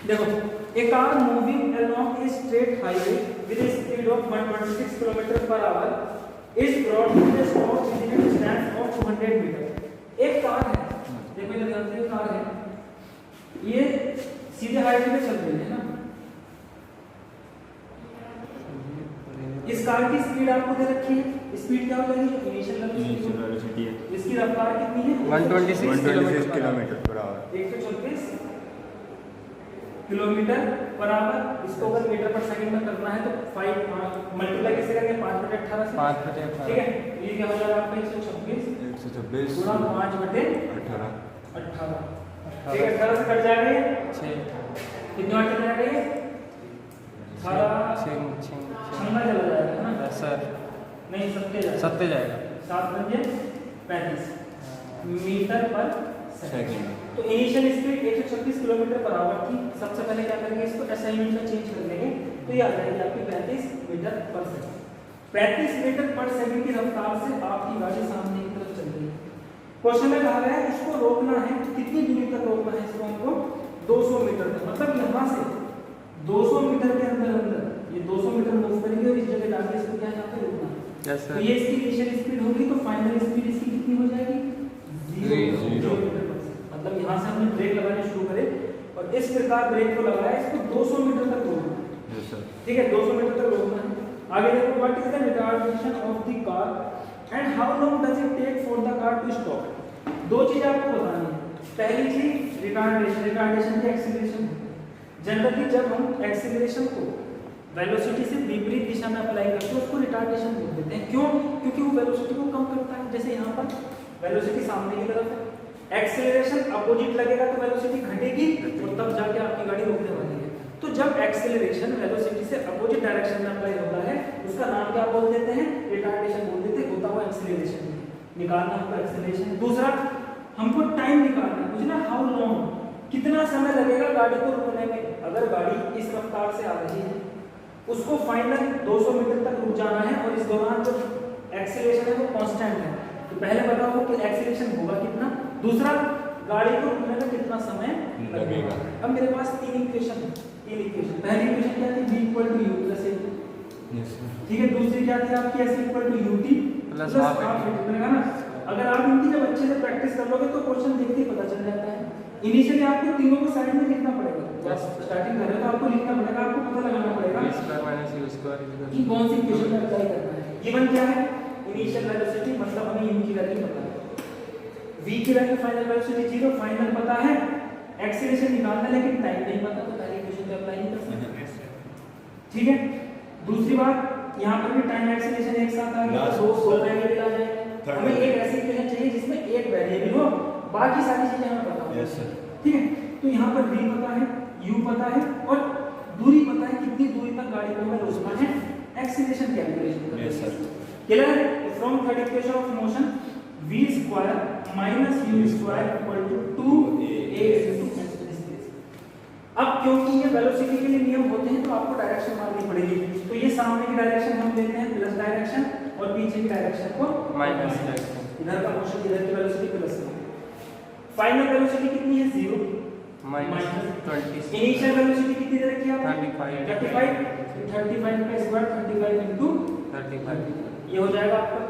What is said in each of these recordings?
देखो, a car moving along a straight highway with a speed of 126 km/h is brought to a stop within a distance of 200 metre. एक car है, देखो इधर ध्यान से, car है, ये सीधे हाईवे पे चल रही है ना। इस कार की स्पीड आपको दे रखी है, स्पीड क्या हो जाएगी? इनिशियल वेलोसिटी है। इसकी रफ्तार कितनी है? 126 किलोमीटर/आवर, 126 किलोमीटर/आवर। इसको अगर मीटर पर सेकंड में करना है तो 5 मल्टीप्लाई कैसे करेंगे? 5/18 से 5/18, ठीक है। ये क्या हो जाएगा आपका? 126 गुणा 5/18, ठीक है। 18 से कट जाएगा ये 6, कितने बार चला जाएगा ये? 6 चला जाएगा ना सर? नहीं, 7 जाएगा, 7 पंजे 35 मीटर पर सेकंड। तो इनिशियल स्पीड 136 किलोमीटर/आवर थी। सबसे पहले क्या करेंगे? इसको असाइनमेंट में चेंज कर लेंगे तो ये आ जाएगी आपकी 35 metre per second. 35 metre per second की रफ्तार से आपकी गाड़ी सामने की तरफ चल रही है। क्वेश्चन में कहा गया है इसको रोकना है, कितनी दूरी तक रोकना है इसको? हमको 200 मीटर तक, मतलब यहाँ से 200 मीटर के अंदर ये 200 मीटर मूव करेंगे और इस जगह जाके इसको क्या यहाँ पे रोकना है। तो ये इसकी इनिशियल स्पीड होगी, तो फाइनल स्पीड इसकी कितनी हो जाएगी? 0 मीटर। मतलब यहाँ से हमने ब्रेक लगाने शुरू करे और इस प्रकार ब्रेक को लगाया, इसको 200 मीटर तक रोकना है, ठीक है। 200 मीटर तक रोकना है। आगे देखो, what is the retardation of the car and how long does it take for the car to stop. दो चीजें आपको बतानी है। पहली चीज रिटार्डेशन, रिटार्डेशन की एक्सीलरेशन। जनरली जब हम एक्सीलरेशन को वेलोसिटी से विपरीत दिशा में अप्लाई करते हैं उसको रिटार्डेशन बोल देते हैं। क्यों? क्योंकि वो वेलोसिटी को कम करता है। जैसे यहाँ पर वेलोसिटी सामने की तरफ है, एक्सेलरेशन अपोजिट लगेगा तो वेलोसिटी घटेगी और तब जाके आपकी गाड़ी रुकने वाली है। तो जब एक्सेलरेशन वेलोसिटी से अपोजिट डायरेक्शन में अप्लाई होता है उसका नाम क्या बोल देते हैं? रिटार्डेशन बोल देते हैं। होता हुआ एक्सेलरेशन निकालना हमको एक्सेलरेशन। दूसरा, हमको टाइम निकालना है, ना हाउ लॉन्ग, कितना समय लगेगा गाड़ी को रुकने में। अगर गाड़ी इस रफ्तार से आ रही है उसको फाइनल 200 मीटर तक रुक जाना है और इस दौरान जो एक्सेलरेशन है वो कांस्टेंट है। तो पहले बताओ कि एक्सेलरेशन होगा कितना, दूसरा गाड़ी को रुकने में कितना समय लगेगा। अब मेरे पास तीन इक्वेशन। पहली इक्वेशन क्या थी? v = u + a, ठीक है। दूसरी क्या थी आपकी? s = ut + हाफ बनेगा ना। अगर आप इनकी जब अच्छे से प्रैक्टिस कर लोगे तो क्वेश्चन देखते ही पता चल जाता है। इनिशियली आपको तीनों को साइड में लिखना पड़ेगा, बस स्टार्टिंग कर रहे हो तो आपको लिखना पड़ेगा, आपको पता लगाना पड़ेगा कि कौन सी इक्वेशन में अप्लाई करना है। गिवन क्या है? इनिशियल वेलोसिटी, मतलब हमें u की वैल्यू पता है, v की वैल्यू फाइनल वेलोसिटी 0 फाइनल पता है, एक्सीलरेशन निकालना लेकिन टाइम नहीं पता, तो पहली इक्वेशन पे अप्लाई नहीं कर सकते, ठीक है। दूसरी बात, यहाँ पर भी टाइम एक्सीलरेशन एक साथ आ गया तो दो वेरिएबल आ जाएंगे। हमें एक ऐसी इक्वेशन चाहिए जिसमें एक वेरिएबल हो, बाकी सारी चीजें हमें पता हो, ठीक है। तो यहाँ पर v पता है, u पता है और दूरी पता है, कितनी दूरी तक गाड़ी को हमें रोकना है, एक्सीलरेशन कैलकुलेशन। क्लियर है? From third equation of motion v² - u² = 2a। अब क्योंकि ये वेलोसिटी के लिए नियम होते हैं तो आपको डायरेक्शन मारनी पड़ेगी। तो ये सामने की डायरेक्शन हम देते हैं प्लस डायरेक्शन और पीछे की डायरेक्शन को माइनस डायरेक्शन। इधर का मोशन, इधर की वेलोसिटी प्लस है। फाइनल वेलोसिटी कितनी है? 0 -20। इनिशियल वेलोसिटी कितनी दे रखी है आपने? 35 का स्क्वायर 35 × 35 ये हो जाएगा आपका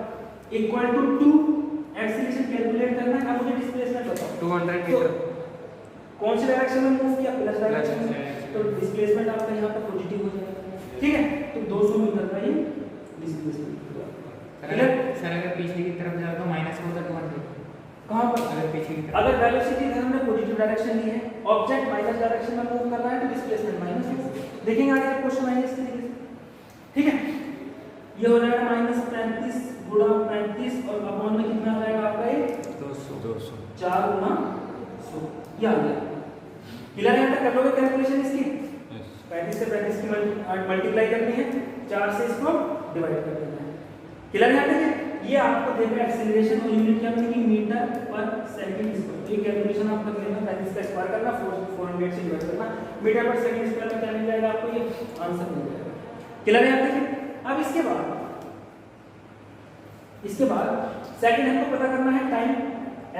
इक्वल टू 2। एक्सीलरेशन कैलकुलेट करना है। अब मुझे डिस्प्लेसमेंट बताओ 200 मीटर कौन सी डायरेक्शन में मूव किया? प्लस डायरेक्शन में, तो डिस्प्लेसमेंट आपका यहाँ पर पॉजिटिव हो जाएगा, ठीक है। तो 200 मीटर का ये डिस्प्लेसमेंट होगा। सर अगर पीछे की तरफ जाओ तो माइनस होगा 200। कहां पर? अगर पीछे की तरफ, अगर वेलोसिटी इधर हमने पॉजिटिव डायरेक्शन ली है, ऑब्जेक्ट माइनस डायरेक्शन में मूव कर रहा है तो डिस्प्लेसमेंट माइनस होगा। देखेंगे आगे क्वेश्चन माइनस तरीके से, ठीक है। ये हो जाएगा -35 × 35 और अपॉन में कितना आ जाएगा आपका? ये 200 4 × 100 ये आ गया। क्लियर है? कर लोगे कैलकुलेशन इसकी? 35 से 35 की मल्टीप्लाई करनी है, 4 से इसको डिवाइड कर देना है। क्लियर है? ये आपको देगा एक्सीलरेशन और यूनिट क्या बनेगी? Metre per second square. ये कैलकुलेशन आप कर लेना, 35 का स्क्वायर करना, 400 से डिवाइड करना, मीटर पर सेकंड स्क्वायर में क्या मिल जाएगा आपको? ये आंसर मिल जाएगा। क्लियर है? अब इसके बाद सेकंड हमको पता करना है टाइम।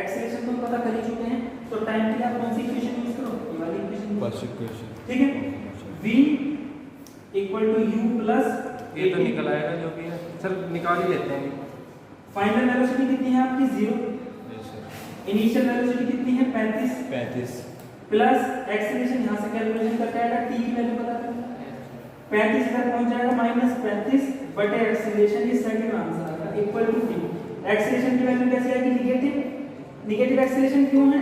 एक्सीलरेशन तो हम पता कर ही चुके हैं, तो टाइम के लिए आप कौन सी इक्वेशन यूज करो? ये वाली इक्वेशन ठीक है, v equal to u plus ये तो निकल आएगा जो भी है सर, निकाल ही लेते हैं। फाइनल वेलोसिटी कितनी है आपकी 0, इनिशियल वेलोसिटी कितनी है 35 प्लस एक्सीलरेशन यहाँ से कैलकुलेशन करके आएगा, t की वैल्यू पता कर 35 तक पहुंच जाएगा माइनस 35 बटे एक्सीलरेशन, ये सेकंड आंसर आएगा इक्वल टू t। एक्सीलरेशन की वैल्यू कैसे आएगी निगेटिव एक्सीलरेशन क्यों है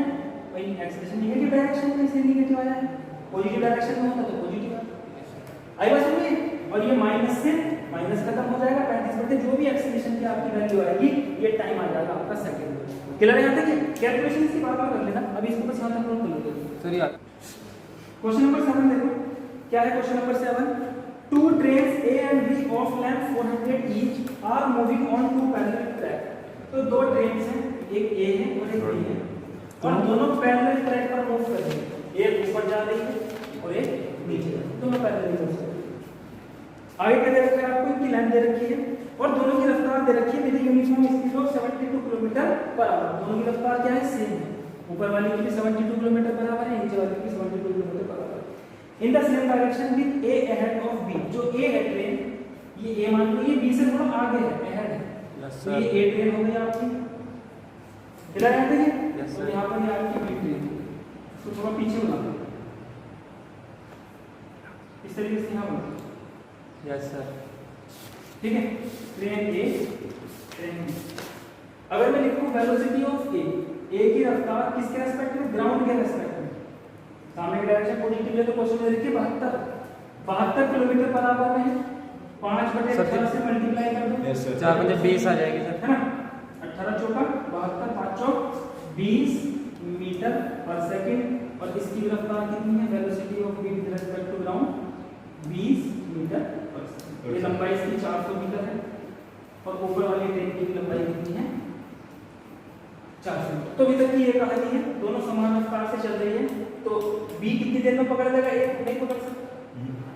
भाई, एक्सीलरेशन नेगेटिव डायरेक्शन में इसलिए नेगेटिव आया है, पॉजिटिव डायरेक्शन में होता तो पॉजिटिव आता। आई बात समझिए, और ये माइनस से माइनस खत्म हो जाएगा, 35 बटे जो भी एक्सीलरेशन की आपकी वैल्यू आएगी ये टाइम आ जाएगा आपका सेकंड। क्लियर है यहाँ तक? कैलकुलेशन इसकी बार बार कर लेना, अभी इसको बस यहाँ तक नोट कर लेते हैं सर यार। क्वेश्चन नंबर 7 देखो क्या है। Question number 7, two trains A and B of length 400 each are moving on two parallel track। तो दो ट्रेन्स हैं, एक A है और एक B है, और दोनों पैरेलल ट्रैक पर मूव कर रही है, एक ऊपर जा रही है और एक नीचे, दोनों पैरेलल मूव कर रही है। आगे क्या दे रखा है आपको, इनकी लेंथ दे रखी है और दोनों की रफ्तार दे रखी है with uniform speed of 72 kilometre per our. दोनों की रफ्तार क्या है, सेम है, ऊपर वाली की भी 72 किलोमीटर पर आवर है, नीचे वाली की भी 72 किलोमीटर पर आवर है। In the same direction with A ahead of B। जो A है ट्रेन, ये A मान लो ये B से थोड़ा आगे है, अहेड है, तो ये A ट्रेन हो गई आपकी, इधर आते हैं तो यहाँ पर ये आपकी B ट्रेन, तो थोड़ा पीछे बना दो इस तरीके से, यहाँ बना यस सर, ठीक है। ट्रेन A ट्रेन B, अगर मैं लिखूं वेलोसिटी ऑफ A की रफ्तार किसके रेस्पेक्ट में, ग्राउंड के रेस्पेक्ट में, सामने की डायरेक्शन पॉजिटिव है तो क्वेश्चन में देखिए 72 किलोमीटर पर आवर में है, 5 बटे 18 से मल्टीप्लाई कर दो, 4 बजे 20 आ जाएगी सर, है ना, 18 चौका 72, 5 चौक 20 मीटर पर सेकंड, और इसकी रफ्तार कितनी है, velocity of B with respect to ground 20 metre per second. ये लंबाई इसकी 400 मीटर है और ऊपर वाली ट्रेन की लंबाई कितनी है, 400 मीटर। तो अभी तक की ये कहानी है, दोनों समान रफ्तार से चल रही है, तो B कितनी देर में पकड़ लेगा, एक नहीं पकड़ सकता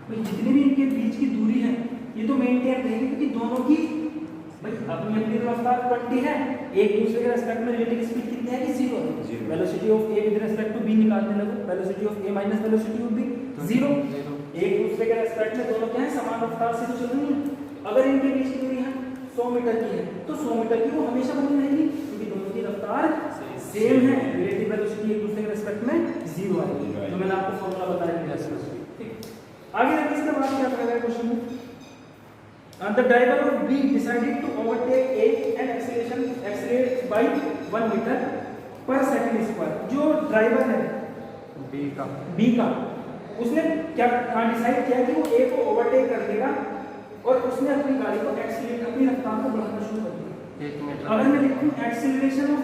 भाई, जितनी भी इनके बीच की दूरी है ये तो मेंटेन रहेगी, क्योंकि दोनों की भाई अपनी अपनी रफ्तार 20 है, एक दूसरे के रेस्पेक्ट में रिलेटिव स्पीड कितनी है कि 0 है। Velocity of A with respect to B निकालने लगो, velocity of A minus velocity of B 0, एक दूसरे के रेस्पेक्ट में दोनों क्या है, समान रफ्तार से तो चल रही है। अगर इनके बीच की दूरी है 100 मीटर की है तो 100 मीटर की वो हमेशा बनी रहेगी, क्योंकि दोनों की रफ्तार सेम है, रिलेटिव वेलोसिटी एक दूसरे के रेस्पेक्ट में 0 आएगी, जो मैंने आपको फॉर्मूला बताया है। ठीक, आगे देखिए इसके बाद क्या कहा गया क्वेश्चन में, the driver of B decided to overtake A and accelerate by 1 metre per second square. जो ड्राइवर है B का उसने क्या डिसाइड किया कि वो A को ओवरटेक कर लेगा और उसने अपनी गाड़ी को एक्सीलरेट, अपनी रफ्तार को बढ़ाना शुरू कर दिया। अगर मैं लिखूं एक्सीलरेशन ऑफ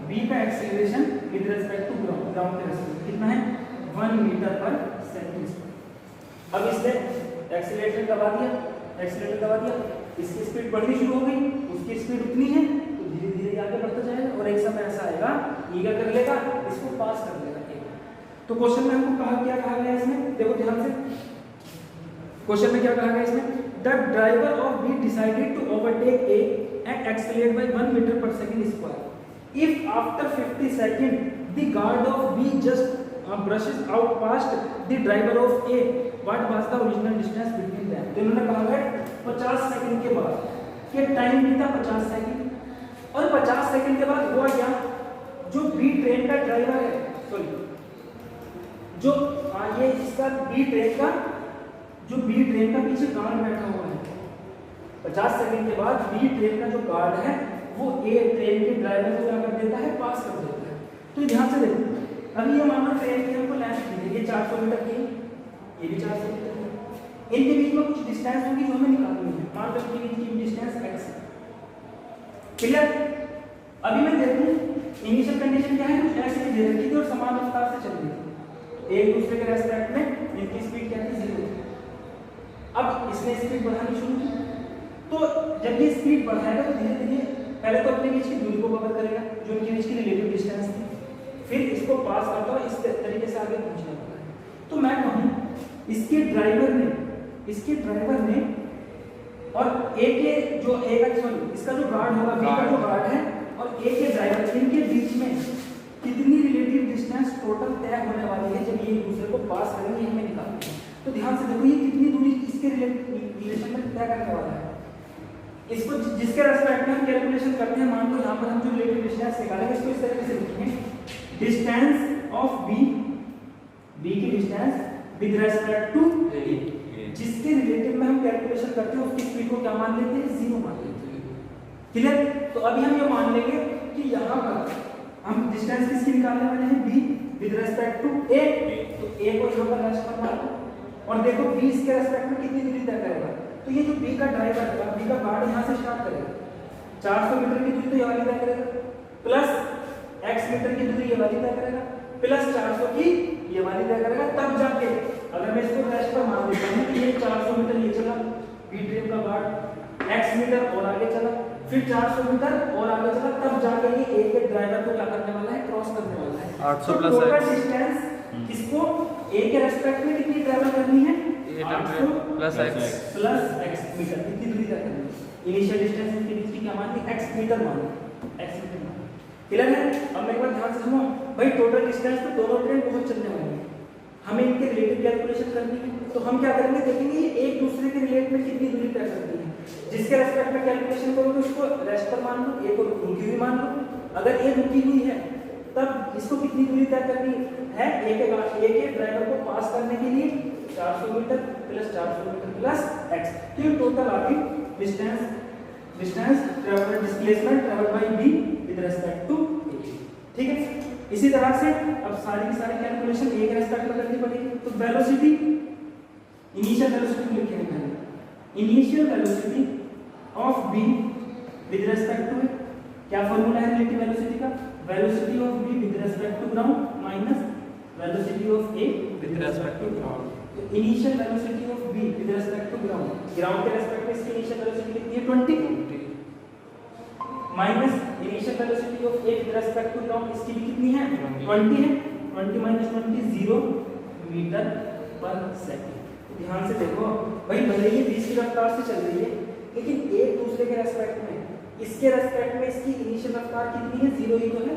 B का acceleration with respect to ground के रेस्पेक्ट कितना है, 1 मीटर पर सेकंड। अब इसने एक्सीलरेटर दबा दिया, इसकी स्पीड बढ़नी शुरू हो गई, उसकी स्पीड उतनी है तो धीरे धीरे आगे बढ़ता जाएगा और एक समय ऐसा आएगा ईगा कर लेगा, इसको पास कर लेगा। तो क्वेश्चन में हमको क्या कहा गया इसमें, देखो ध्यान से, क्वेश्चन में क्या कहा गया इसमें, the driver of B decided to overtake A and accelerate by 1 metre per second square if after 50 seconds the guard of B just brushes out past the driver of A, what was the original distance between them। तो इन्होंने कहा है 50 second के बाद, ये time कितना 50 second, और 50 second के बाद हुआ क्या, जो B ट्रेन का ड्राइवर है, सॉरी जो ये इसका B ट्रेन का पीछे गार्ड बैठा हुआ है, 50 सेकंड के बाद B ट्रेन का जो गार्ड है वो A ट्रेन के ड्राइवर को क्या कर देता है, पास कर देता है। तो ध्यान से देखो, अभी ये मानो ट्रेन की हमको लेंथ दी है, ये 400 मीटर की, ये भी 400 मीटर है, इनके बीच में कुछ डिस्टेंस होगी जो हमें निकालनी है, मान लो इनके बीच की डिस्टेंस x है। क्लियर? अभी मैं देखूं इनिशियल कंडीशन क्या है, कुछ ऐसे ही दे रखी थी और समान रफ्तार से चल रही थी, एक दूसरे के रेस्पेक्ट में इनकी स्पीड क्या थी, 0 थी। अब इसने स्पीड बढ़ानी शुरू की, तो जब ये स्पीड बढ़ाएगा तो धीरे धीरे पहले तो अपने बीच की दूरी को कवर करेगा, जो इनके बीच की रिलेटिव डिस्टेंस थी, फिर इसको पास करता हुआ इस तरीके से आगे पहुंचने वाला है। तो मैं कहूं इसके ड्राइवर ने और इसका जो गार्ड होगा, B का जो गार्ड है और A के ड्राइवर, इनके बीच में कितनी रिलेटिव डिस्टेंस टोटल तय होने वाली है जब ये एक दूसरे को तो ध्यान से देखो ये कितनी दूरी इसके रिलेशन में तय करने वाला है। इसको जिसके रेस्पेक्ट में हम कैलकुलेशन करते हैं, मान लो यहाँ पर हम जो रिलेटिव डिस्टेंस निकालेंगे इसको इस तरीके से लिखेंगे, डिस्टेंस ऑफ बी की डिस्टेंस विद रेस्पेक्ट टू ए, जिसके रिलेटिव में हम कैलकुलेशन करते हैं उसकी स्पीड को क्या मान लेते हैं, 0 मान लेते हैं। क्लियर? तो अभी हम ये मान लेंगे कि यहाँ पर हम डिस्टेंस किसकी निकालने वाले हैं, b with respect to a, तो a को यहाँ पर रेस्ट पर मान लो और देखो b इसके रेस्पेक्ट में कितनी दूरी तय करेगा। तो ये जो b का ड्राइवर है, b का गार्ड यहाँ से स्टार्ट करेगा, 400 मीटर की दूरी तो ये वाली तय करेगा, प्लस x मीटर की दूरी ये वाली तय करेगा, प्लस 400 की ये वाली तय करेगा। तब जाके अगर मैं इसको रेस्ट पर मान देता हूँ कि ये 400 मीटर ये चला b ड्रीम का गार्ड, x मीटर और आगे चला, फिर 400 मीटर और आगे चला, तब जाके ये a के ड्राइवर को क्या करने वाला है, क्रॉस करने वाला है। 800 तो प्लस टोटल डिस्टेंस इसको a के रेस्पेक्ट में कितनी ट्रैवल करनी है, 800 प्लस x मीटर, कितनी दूरी तय करनी है। इनिशियल डिस्टेंस इनके बीच की क्या मान ली, x मीटर मान ली, x मीटर मान ली। क्लियर है? अब मैं एक बार ध्यान से सुनो भाई, टोटल डिस्टेंस तो दोनों ट्रेन बहुत चलने वाली है, हमें इनके रिलेटिव कैलकुलेशन करनी है। तो हम क्या करेंगे, देखेंगे ये एक दूसरे के रिलेट में कितनी दूरी तय करती है। जिसके रेस्पेक्ट में कैलकुलेशन करोगे उसको रेस्ट पर मान लो, ए को रुकी हुई मान लो। अगर ए रुकी हुई है तब इसको कितनी दूरी तय करनी है, ए के ड्राइवर को पास करने के लिए 400 metre plus 400 metre plus x। तो ये टोटल आ गई distance travel, displacement travel by b with respect to a। ठीक है? इसी तरह से अब सारी की सारी कैलकुलेशन a के रेस्पेक्ट में करनी पड़ेगी। तो वेलोसिटी, इनिशियल वेलोसिटी लिखेंगे पहले, initial velocity of b with respect to a। क्या फार्मूला है रिलेटिव वेलोसिटी का, velocity of b with respect to ground minus velocity of a with respect to ground. तो initial velocity of b with respect to ground के respect में इसकी initial velocity कितनी है, 20 minus initial velocity of a with respect to ground, इसकी भी कितनी है, 20 है। 20 माइनस 20 0 मीटर पर सेकंड। ध्यान से देखो भाई, भले ये 20 की रफ्तार से चल रही है लेकिन एक दूसरे के रेस्पेक्ट में, इसके रेस्पेक्ट में इसकी इनिशियल रफ्तार कितनी है, 0 ही तो है।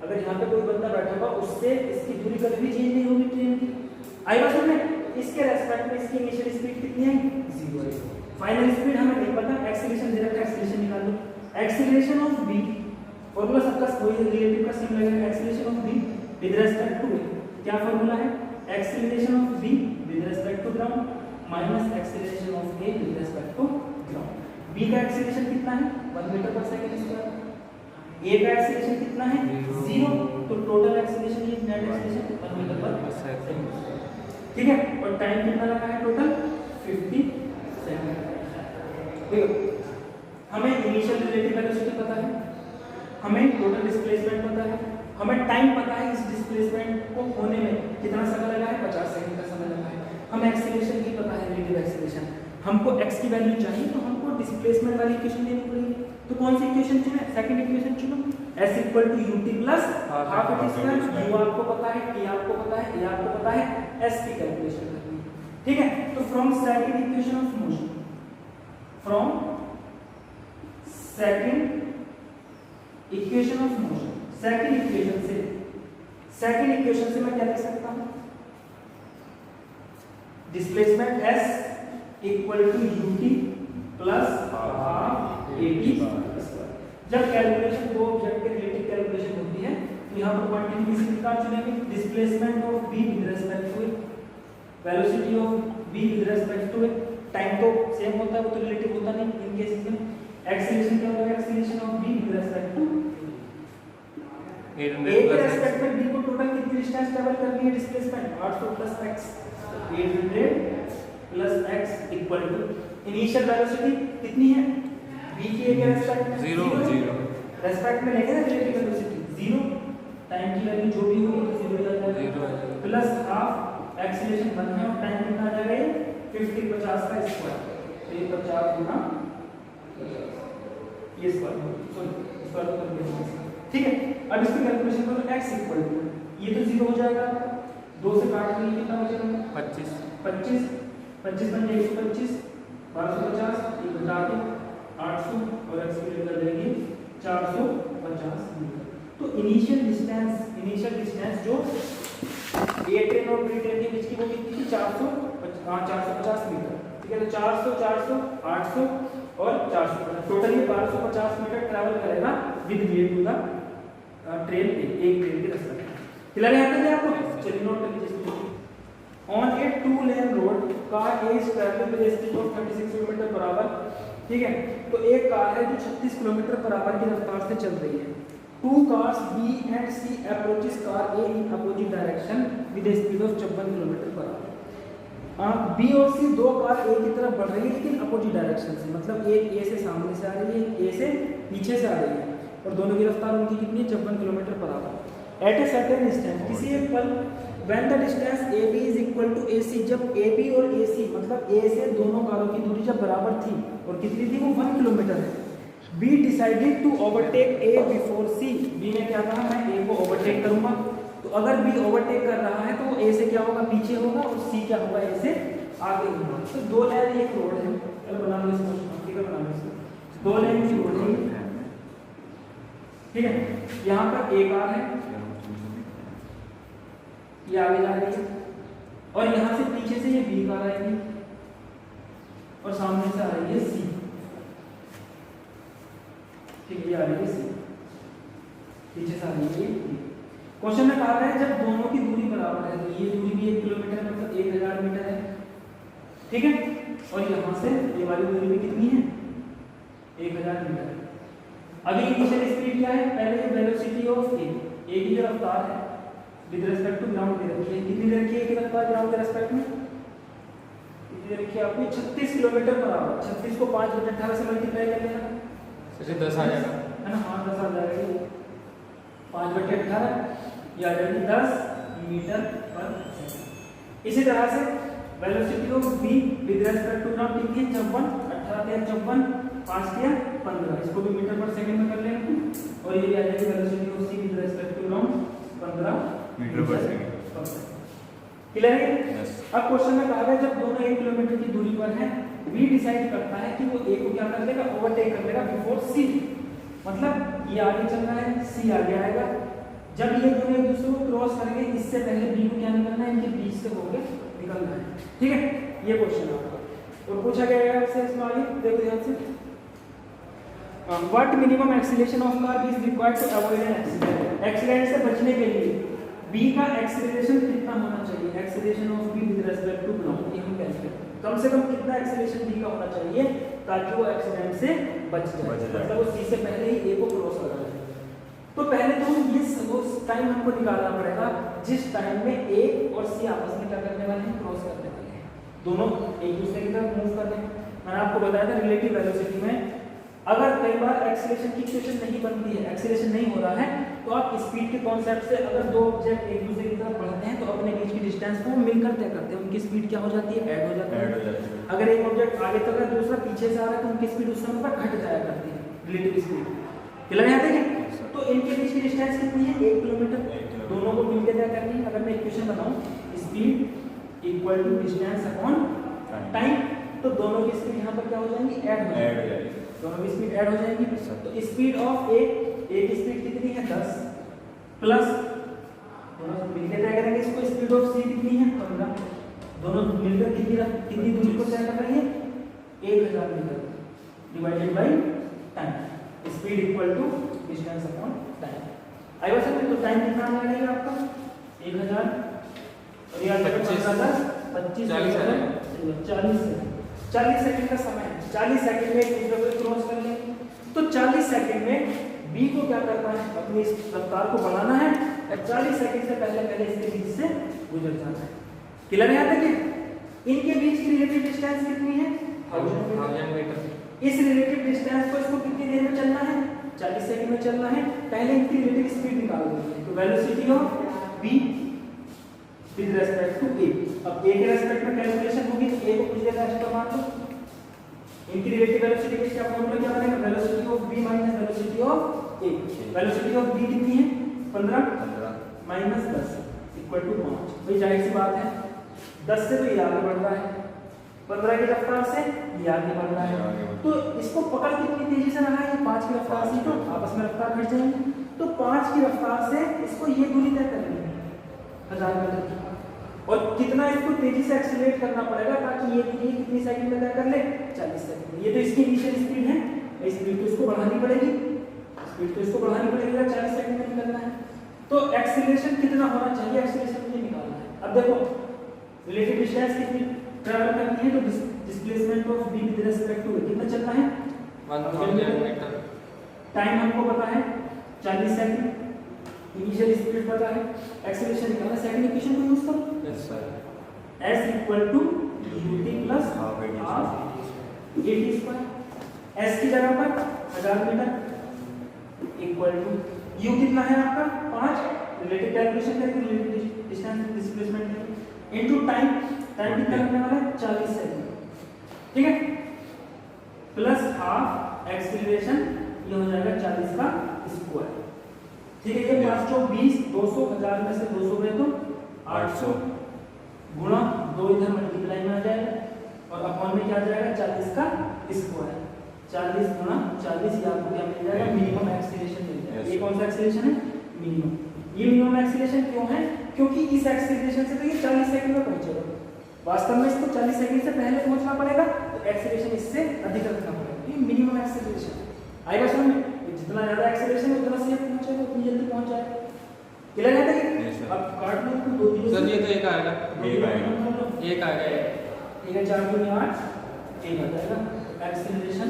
अगर यहाँ पे कोई बंदा बैठा होगा उससे इसकी दूरी कभी भी चेंज नहीं होगी ट्रेन की। आई बात समझ में? इसके रेस्पेक्ट में इसकी इनिशियल स्पीड कितनी है, 0 है। फाइनल स्पीड हमें नहीं पता, एक्सीलरेशन दे रखा है, एक्सीलरेशन निकाल लो। एक्सीलरेशन ऑफ b, फार्मूला सबका वही रिलेटिव का सेम लगेगा, acceleration of b with respect to a। क्या फार्मूला है, acceleration of b with respect to ground minus acceleration of a with respect to ground. b का acceleration कितना है, 1 metre per second square, a का acceleration कितना है, 0। तो total acceleration ये net acceleration 1 metre per second. ठीक है? और टाइम कितना लगा है, टोटल 50 सेकंड। देखो हमें इनिशियल रिलेटिव वेलोसिटी पता है, हमें टोटल डिस्प्लेसमेंट पता है, हमें टाइम पता है इस डिस्प्लेसमेंट को होने में कितना समय लगा है, 50 सेकंड का समय लगा है। हमें एक्सीलरेशन भी पता है, रिलेटिव एक्सीलरेशन। हमको x की वैल्यू चाहिए तो हमको डिस्प्लेसमेंट वाली इक्वेशन देनी पड़ेगी। तो कौन सी इक्वेशन चुने, सेकंड इक्वेशन चुनो, s equal to ut plus half t square. u आपको पता है, t आपको पता है, a आपको पता है, s की कैलकुलेशन करनी है। ठीक है? तो from second equation of motion, from second equation of motion, second equation से मैं क्या लिख सकता हूं, displacement s equal to ut plus half at square. जब कैलकुलेशन दो ऑब्जेक्ट के रिलेटिव कैलकुलेशन होती है तो यहाँ पर क्वांटिटी किसी प्रकार चुनेंगे, displacement of b with respect to a, velocity of b with respect to a। Time तो सेम होता है, वो तो रिलेटिव होता नहीं इन केसेस में। एक्सीलरेशन क्या होगा, acceleration of b with respect to a के रेस्पेक्ट में b को टोटल कितनी डिस्टेंस ट्रैवल करनी है, displacement 800 plus x, 800 plus x equal to initial velocity कितनी है, b की a के रेस्पेक्ट में 0 रेस्पेक्ट में लेंगे ना रिलेटिव वेलोसिटी 0, टाइम की वैल्यू जो भी होगी तो 0 आ जाएगा, प्लस हाफ एक्सीलरेशन 1 है और टाइम कितना आ जाएगा, ये 50 50 का स्क्वायर, तो ये 50 गुना ये स्क्वायर, सॉरी स्क्वायर कर दिया। ठीक है? अब इसकी कैलकुलेशन करो, x इक्वल टू ये तो 0 हो जाएगा, 2 से काट के कितना बचेगा, 25 बन जाएगा 125, 1250 ये घटा के 800 और x की वैल्यू आ जाएगी 450 मीटर। तो इनिशियल डिस्टेंस जो ए ट्रेन और बी ट्रेन के बीच की वो कितनी थी 450 मीटर, ठीक है। तो 400 400 800 और 450, टोटल ये 1250 मीटर ट्रैवल करेगा with way to the train, एक ट्रेन के रास्ते में। क्लियर है यहाँ तक आपको? चलिए नोट कर लीजिए। On A 2-lane road car is travelling with speed of 36 kilometre per our, ठीक है। तो एक कार है जो 36 किलोमीटर पर आवर की रफ्तार से चल रही है। Two cars B and C approaches car A in opposite direction with speed of 54 kilometre per hour. B और सी दो कार ए की तरफ बढ़ रही है लेकिन अपोजिट डायरेक्शन से, मतलब एक ए से सामने से आ रही है, ए से पीछे से आ रही है, और दोनों की रफ्तार उनकी कितनी है 54 kilometre per hour. At a certain distance, किसी एक पल, when the distance A B is equal to A C, जब ए बी और ए सी मतलब ए से दोनों कारों की दूरी जब बराबर थी, और कितनी थी वो 1 किलोमीटर है। B decided to overtake A before C, B ने क्या कहा मैं ए को ओवरटेक करूंगा। तो अगर बी ओवरटेक कर रहा है तो ए से क्या होगा पीछे होगा, और सी क्या होगा ए से आगे होगा। तो दो लेन एक रोड है, चलो बना लो इसको, ठीक है बना लो इसको। दो लेन की रोड है, ठीक है। यहाँ पर ए कार है, ये आगे जा रही है, और यहाँ से पीछे से ये बी कार आएगी, और सामने से आ रही है सी, ठीक है। ये आ रही है सी, पीछे से आ रही है बी। क्वेश्चन में कहा है जब दोनों की दूरी बराबर है, तो ये दूरी भी 1 किलोमीटर मतलब 1000 मीटर है, ठीक है। और यहाँ से ये वाली दूरी भी कितनी है 1000 मीटर है। अभी इनिशियल स्पीड क्या है, पहले वेलोसिटी ऑफ ए की जो रफ्तार है विद रिस्पेक्ट टू ग्राउंड दे रखी है, कितनी दे रखी है की रफ्तार ग्राउंड के रिस्पेक्ट में, कितनी दे रखी है आपको 36 किलोमीटर पर आवर। 36 को 5/18 से मल्टीप्लाई कर लेना, 10 आ जाएगा, है ना। हाँ 10 आ जाएगा, 5/18 ये आ जाएगी 10 मीटर पर सेकंड। इसी तरह से velocity of B with respect to ground कितनी है 54, 18 × 54 5 × 15, इसको भी मीटर पर सेकंड में कर लेंगे। और ये आ जाएगी velocity of C with respect to ground 15 metre per second. Clear है? अब क्वेश्चन में कहा गया जब दोनों 1 किलोमीटर की दूरी पर हैं, बी डिसाइड करता है कि वो ए को क्या कर लेगा ओवरटेक कर लेगा बिफोर सी, मतलब ये आगे चल रहा है, सी आगे आएगा। जब ये दोनों एक दूसरे को क्रॉस करेंगे, इससे पहले बी को क्या निकलना है, इनके बीच से होकर निकलना है, ठीक है। ये क्वेश्चन है आपका, और पूछा गया है आपसे इसमें आगे देखो ध्यान से, what minimum acceleration of car is required to avoid an accident. Accident से बचने के लिए बी का एक्सीलरेशन कितना होना चाहिए, acceleration of B with respect to ground, ये हम कैलकुलेट कम से कम कितना एक्सीलरेशन बी का होना चाहिए ताकि वो एक्सीडेंट से बच जाए, मतलब वो सी से पहले ही ए को क्रॉस कर जाए। तो पहले तो ये टाइम हमको निकालना पड़ेगा जिस टाइम में ए और सी आपस में क्या करने वाले हैं, क्रॉस करने वाले हैं, दोनों एक दूसरे की तरफ मूव कर रहे हैं। मैंने आपको बताया था रिलेटिव वेलोसिटी में अगर कई बार एक्सीलरेशन की इक्वेशन नहीं बनती है, एक्सीलरेशन नहीं हो रहा है, तो आप स्पीड के कॉन्सेप्ट से अगर दो ऑब्जेक्ट एक दूसरे की तरफ बढ़ते हैं तो अपने बीच की डिस्टेंस को मिलकर तय करते हैं, उनकी स्पीड क्या हो जाती है, ऐड हो जाती है। अगर एक ऑब्जेक्ट आगे चल रहा है दूसरा पीछे से आ रहा है तो उनकी स्पीड उस समय पर घट जाया करती है, रिलेटिव स्पीड। क्लियर है? देखिए तो इनके बीच की डिस्टेंस कितनी है 1 किलोमीटर, दोनों को मिलकर तय करनी है। अगर मैं इक्वेशन बनाऊं speed equal to distance upon time, तो दोनों की स्पीड यहाँ पर क्या हो जाएंगी, ऐड हो जाएगी, दोनों की स्पीड ऐड हो जाएगी। तो स्पीड ऑफ ए की स्पीड कितनी है 10 प्लस दोनों मिलकर तय करेंगे इसको, स्पीड ऑफ सी कितनी है 15, दोनों मिलकर कितनी दूरी को तय कर रही है 1000 metre divided by time, speed equal to distance upon time. आई बात समझ? तो टाइम कितना आ जाएगा आपका 1000 और ये 40 सेकंड का समय है। 40 सेकंड में एक दूसरे को क्रॉस कर लेंगे, तो 40 सेकंड में बी को क्या करना है, अपनी इस रफ्तार को बढ़ाना है और 40 सेकंड से पहले इसके बीच से गुजर जाना है। क्लियर है? देखिए इनके बीच की रिलेटिव डिस्टेंस कितनी है 1000 मीटर। इस रिलेटिव डिस्टेंस को इसको कितनी देर में चलना है 40 सेकंड में चलना है। पहले इनकी रिलेटिव स्पीड निकाल देंगे, तो velocity of B with respect to A. अब ए के रिस्पेक्ट में कैलकुलेशन होगी, तो ए को कुछ देर एक्स्ट्रा मान लो, इनकी रिलेटिव वेलोसिटी के इसका फॉर्मूला क्या बनेगा, velocity of B minus velocity of A. Velocity of B कितनी है 15 माइनस 10 इक्वल टू 5। भाई जाहिर सी बात है 10 से तो ये आगे बढ़ रहा है, 15 की रफ्तार से ये आगे बढ़ रहा है, तो इसको पकड़ कितनी तेजी से रहा है 5 की रफ्तार से, तो आपस में रफ्तार घट जाएंगे। तो 5 की रफ्तार से इसको ये दूरी तय करनी है 1000 मीटर। और कितना इसको तेजी से एक्सीलरेट करना पड़ेगा ताकि ये कितनी सेकंड में तय कर ले 40 सेकंड। ये तो इसकी इनिशियल स्पीड है, स्पीड तो इसको बढ़ानी पड़ेगी, स्पीड तो इसको बढ़ानी पड़ेगी, 40 सेकंड में निकलना है। तो एक्सीलरेशन कितना होना चाहिए, एक्सीलरेशन मुझे निकालना है। अब देखो रिलेटिव डिस्टेंस कितनी ट्रैवल करनी है, तो displacement of v with respect to कितना चलना है 1000 मीटर। टाइम हमको पता है 40 सेकंड, इनिशियल स्पीड पता है, एक्सीलरेशन निकालना, सेकंड इक्वेशन को यूज करो yes sir. s equal to ut plus half at square, s की जगह पर 1000 मीटर इक्वल टू u कितना है आपका 5, रिलेटिव कैलकुलेशन करेंगे, रिलेटिव डिस्टेंस डिस्प्लेसमेंट करेंगे इनटू टाइम, टाइम कितना लगने वाला है 40 सेकंड, ठीक है, प्लस हाफ एक्सीलरेशन, ये हो जाएगा 40 का स्क्वायर, ठीक है। ये 5 20 200 1000 में से 200 गए तो 800 गुणा 2 इधर मल्टीप्लाई में आ जाएगा और अपॉन में क्या आ जाएगा 40 का स्क्वायर, 40 गुणा 40, ये आपको क्या मिल जाएगा मिनिमम एक्सीलरेशन मिल जाएगा। ये कौन सा एक्सीलरेशन है मिनिमम, ये मिनिमम एक्सीलरेशन क्यों है, क्योंकि इस एक्सीलरेशन से तो ये 40 सेकंड में पहुंचेगा, वास्तव में इसको 40 सेकंड से पहले पहुंचना पड़ेगा, तो एक्सीलरेशन इससे अधिक रखना पड़ेगा, ये मिनिमम एक्सीलरेशन आएगा समझ में। जितना ज्यादा एक्सीलरेशन है उतना सेफ पहुंचेगा, उतनी जल्दी पहुंच जाएगा, क्लियर है क्या। अब काट लो तो 2 0 सर ये तो एक आएगा, एक आएगा, ठीक है 4 दूनी 8 1 आ जाएगा acceleration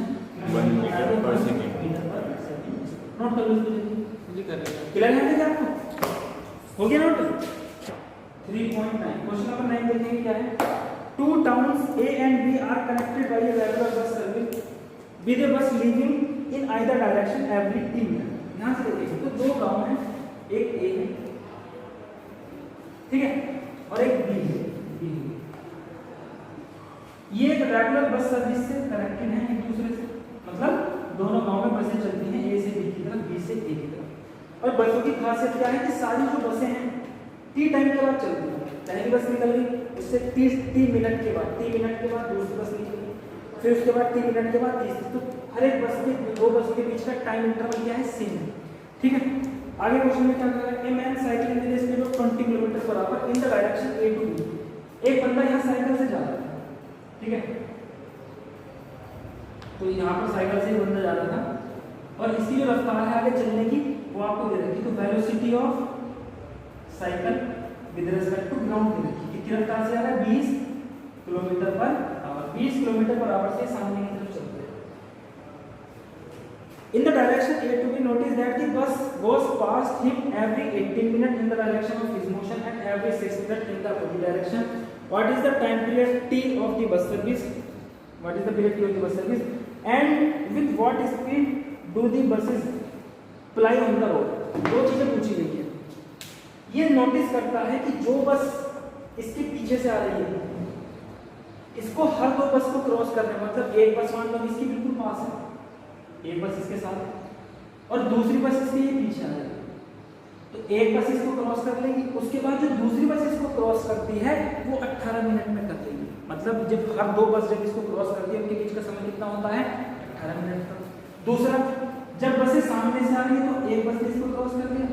1 metre per second. Note कर लो इसको जल्दी, जल्दी कर लेंगे। क्लियर है क्या आपको, हो गया नोट। 3.9 क्वेश्चन नंबर 9 देखेंगे क्या है। 2 towns A and B are connected by a regular bus service with a bus leaving in either direction every 3 minutes। यहाँ से देखिए तो 2 गांव हैं, एक A है ठीक है और एक B है, B है। ये एक रेगुलर बस सर्विस से कनेक्टेड है एक दूसरे से, मतलब दोनों गांव में बसें चलती हैं A से B की तरफ, B से A की तरफ। और बसों की खासियत क्या है कि सारी जो बसें हैं टी टाइम के बाद चलती है, पहली बस निकल गई उससे 30 मिनट के बाद, 3 मिनट के बाद दूसरी बस निकली, फिर उसके बाद 3 मिनट के बाद तीसरी, तो हर एक बस के 2 बसों के बीच का टाइम इंटरवल क्या है सेम है, ठीक है। आगे क्वेश्चन में क्या कह रहा है, a man cycling with speed of 20 kilometre per hour in the direction A to B. एक बंदा यहाँ साइकिल से जा रहा था, ठीक है, तो यहाँ पर साइकिल से बंदा जा रहा था और इसकी जो रफ्तार है आगे चलने की वो आपको दे रखी, तो velocity of cycle with respect to ground दे रखी, कितनी रफ्तार से आ रहा है 20 kilometre per our, 20 kilometre per our से सामने की तरफ चलते हैं। In the direction A to B, notice that the bus goes past him every 18 minutes in the direction of his motion and every 6 minutes in the opposite direction. What is the time period T of the bus service? What is the period T of the bus service? And with what speed do the buses ply on the road? दो चीजें पूछी गई है। ये notice करता है कि जो बस इसके पीछे से आ रही है इसको हर 2 बस को क्रॉस करने, मतलब एक बस मान लो इसकी बिल्कुल पास है, एक बस इसके साथ और दूसरी बस इसके ये पीछे आ जाएगी, तो एक बस इसको क्रॉस कर लेगी, उसके बाद जो दूसरी बस इसको क्रॉस करती है वो 18 मिनट में कर लेगी, मतलब जब हर 2 बस जब इसको क्रॉस करती है उनके बीच का समय कितना होता है 18 मिनट का। दूसरा, जब बसें सामने से आ रही है तो एक बस ने इसको क्रॉस कर लिया,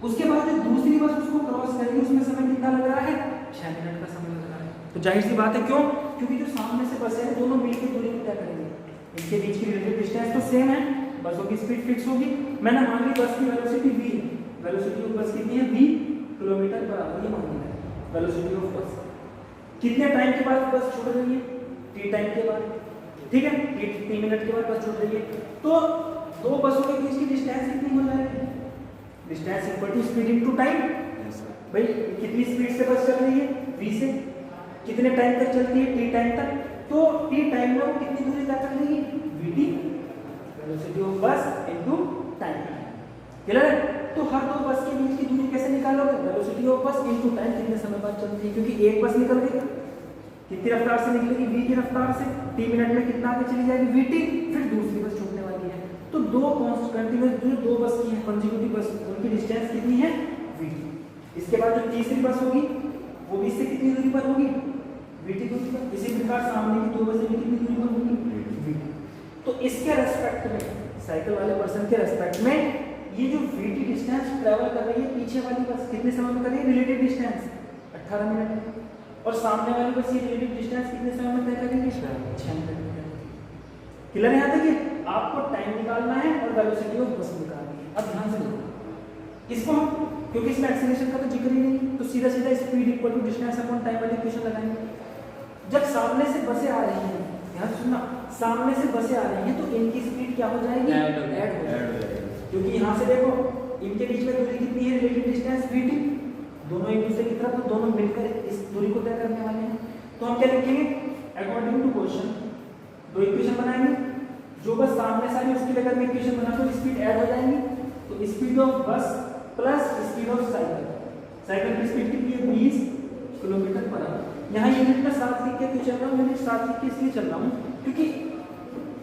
उसके बाद जब दूसरी बस उसको क्रॉस करेगी उसमें समय कितना लग रहा है 6 मिनट का समय लग रहा है। तो जाहिर सी बात है क्यों, क्योंकि जो सामने से बसें हैं दोनों मिलकर दूरी तय करेंगे, इनके बीच की रिलेटिव डिस्टेंस तो सेम है, बसों की स्पीड फिक्स होगी। मैंने मान ली बस की वेलोसिटी v है, वेलोसिटी ऑफ बस कितनी है v किलोमीटर पर आवर, ये मान लिया है वेलोसिटी ऑफ बस। कितने टाइम के बाद बस छूट रही है, t टाइम के बाद, ठीक है, 3 मिनट के बाद बस छूट रही है, तो 2 बसों के बीच की डिस्टेंस कितनी हो जाएगी, distance equal to speed into time. भाई कितनी स्पीड से बस चल रही है v से, कितने टाइम तक चलती है t टाइम तक, तो t टाइम में वो कितनी दूरी तय कर लेगी vt, वेलोसिटी ऑफ बस इनटू टाइम, क्लियर है। तो हर 2 बस के बीच की दूरी कैसे निकालोगे, वेलोसिटी ऑफ बस इनटू टाइम, कितने समय बाद चलती है, क्योंकि एक बस निकल गई कितनी रफ्तार से निकलेगी v की रफ्तार से, 3 मिनट में कितना आगे चली जाएगी vt, फिर दूसरी बस छूटने वाली है, तो 2 कंटिन्यूअस जो 2 बस की है कंसेक्यूटिव बस उनकी डिस्टेंस कितनी है vt। इसके बाद जो तीसरी बस होगी वो भी इससे कितनी दूरी पर होगी vt दूरी पर, इसी प्रकार सामने की 2 बसें भी कितनी दूरी पर होगी vt। तो इसके रेस्पेक्ट में, साइकिल वाले पर्सन के रेस्पेक्ट में, ये जो vt डिस्टेंस ट्रैवल कर रही है पीछे वाली बस कितने समय में कर रही है, रिलेटिव डिस्टेंस 18 मिनट, और सामने वाली बस ये रिलेटिव डिस्टेंस कितने समय में तय करेंगे? 6 मिनट में। क्लियर है? यहाँ देखिए आपको टाइम निकालना है और वेलोसिटी ऑफ बस निकालनी है। अब ध्यान से देखो इसको हम, क्योंकि इसमें एक्सीलरेशन का तो जिक्र ही नहीं, तो सीधा सीधा speed equal to distance upon time वाली इक्वेशन लगाएंगे। जब सामने से बसें आ रही हैं, ध्यान सुनना, सामने से बसें आ रही हैं तो इनकी स्पीड क्या हो जाएगी? ऐड हो जाएगी। क्योंकि यहाँ से देखो इनके बीच में दूरी कितनी है? रिलेटिव डिस्टेंस vt, दोनों एक दूसरे की तरफ, तो दोनों मिलकर इस दूरी को तय करने वाले हैं। तो हम क्या लिखेंगे? अकॉर्डिंग टू क्वेश्चन दो इक्वेशन बनाएंगे, जो बस सामने से आ रही है उसकी अगर मैं इक्वेशन बना तो स्पीड ऐड हो जाएंगी। तो स्पीड ऑफ बस plus speed of cycle, cycle की स्पीड कितनी है? 20 किलोमीटर पर आवर। यहाँ यूनिट में 7 लिख के क्यों चल रहा हूँ? यूनिट 7 लिख के इसलिए चल रहा हूँ क्योंकि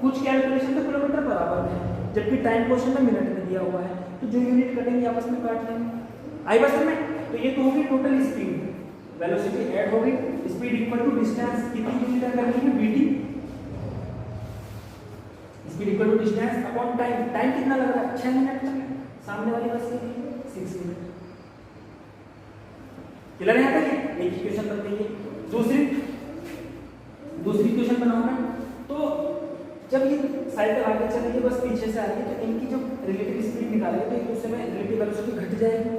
कुछ कैलकुलेशन तो किलोमीटर पर आवर में है, जबकि टाइम क्वेश्चन में मिनट में दिया हुआ है, तो जो यूनिट कटेंगे आपस में काट लेंगे। आई बस में तो ये तो होगी टोटल स्पीड, वेलोसिटी ऐड होगी, स्पीड इक्वल टू डिस्टेंस कितनी यूनिट करनी है? vt, speed equal to distance upon time, time कितना लग रहा है? 6 मिनट, सामने वाली बस के लिए 6 मिनट। क्लियर है? यहाँ तक एक इक्वेशन बन गई है। दूसरी इक्वेशन बनाऊंगा, तो जब ये साइकिल आगे चल रही है बस पीछे से आ रही है तो इनकी जो रिलेटिव स्पीड निकालेंगे तो एक दूसरे में रिलेटिव वेलोसिटी घट जाएगी।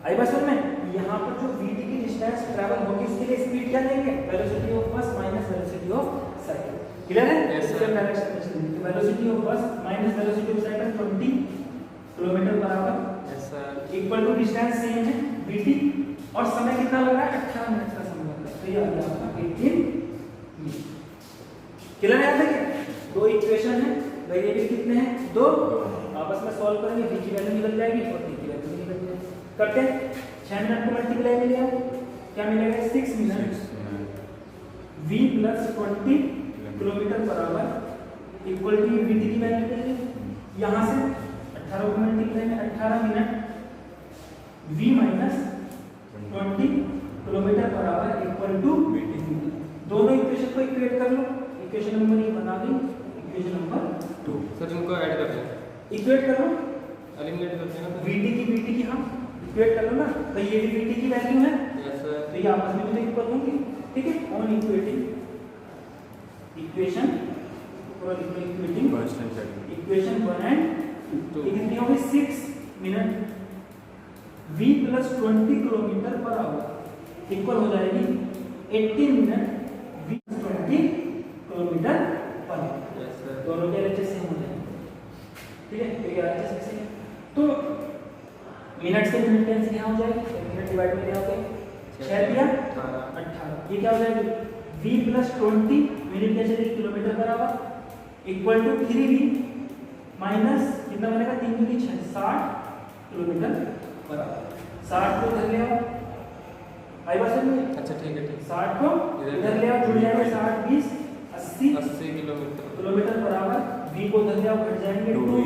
आई बस में यहाँ पर जो vt की डिस्टेंस ट्रैवल होगी उसके लिए स्पीड क्या लेंगे? Velocity of bus minus velocity of cycle. Clear है? Velocity of bus minus velocity of cycle 20 kilometre per hour equal to distance same है vt, और समय कितना लग रहा है? 18 मिनट का समय लग रहा है। तो ये आ गया आपका 18 मिनट। क्लियर है? यहाँ तक दो इक्वेशन है, वेरिएबल कितने हैं? 2, आपस में सॉल्व करेंगे, v की वैल्यू निकल जाएगी और t की वैल्यू निकल जाएगी। करते हैं 6 मिनट को मल्टीप्लाई में लिया क्या मिलेगा? 6 minute v plus 20 kilometre per hour equal to vt की वैल्यू निकलेगी। यहाँ से 18 को मल्टीप्लाई में 18 minute v minus 20 kilometre per hour equal to vt। दोनों इक्वेशन को इक्वेट कर लो, इक्वेशन नंबर 1 बना दी, इक्वेशन नंबर 2। सर इनको ऐड कर दें, इक्वेट कर लो, एलिमिनेट करते हैं ना vt की हम इक्वेट कर लो ना, तो ये भी vt की वैल्यू है, यस सर, तो ये आपस में तो इक्वल होंगे। ठीक है, ऑन इक्वेटिंग इक्वेशन और इक्वेटिंग इक्वेशन 1 एंड 2 कितनी होगी? 6 minute v plus 20 kilometre per hour equal हो जाएगी 18 minute v 20 kilometre per our. Yes sir, दोनों के एलएचएस सेम हो जाएंगे। ठीक है, तो ये एलएचएस सेम, तो मिनट से मिनट कैंसिल यहाँ हो जाएगी, मिनट डिवाइड में क्या होगा? 6 दिया 18, ये क्या हो जाएगी? v प्लस 20 मिनट कैसे चलेगी? Kilometre per hour equal to 3v minus कितना बनेगा? 3 दूनी 6, 60 किलोमीटर पर आवर। 60 को इधर ले आओ, आई बात समझ? अच्छा ठीक है, 60 को इधर ले आओ, जुड़ जाएंगे 60 20 80 किलोमीटर पर आवर। v को इधर ले आओ, घट जाएंगे 2v,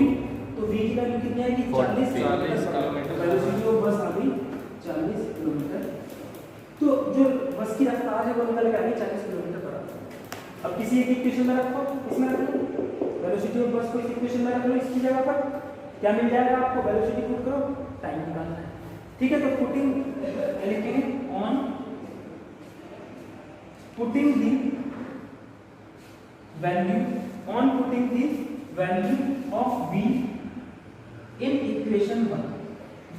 तो v की वैल्यू कितनी आएगी? 40 किलोमीटर। वेलोसिटी ऑफ बस आ गई 40 किलोमीटर। तो जो बस की रफ्तार है वो निकल के आ गई 40 किलोमीटर पर आवर। अब किसी एक इक्वेशन में रखो, इसमें रख लो, वेलोसिटी ऑफ बस को इस इक्वेशन में रख लो, इसकी जगह पर क्या मिल जाएगा आपको? वेलोसिटी पुट करो, टाइम निकालना है। ठीक है, तो पुटिंग लिखेंगे on putting the value on putting the value of v in equation 1।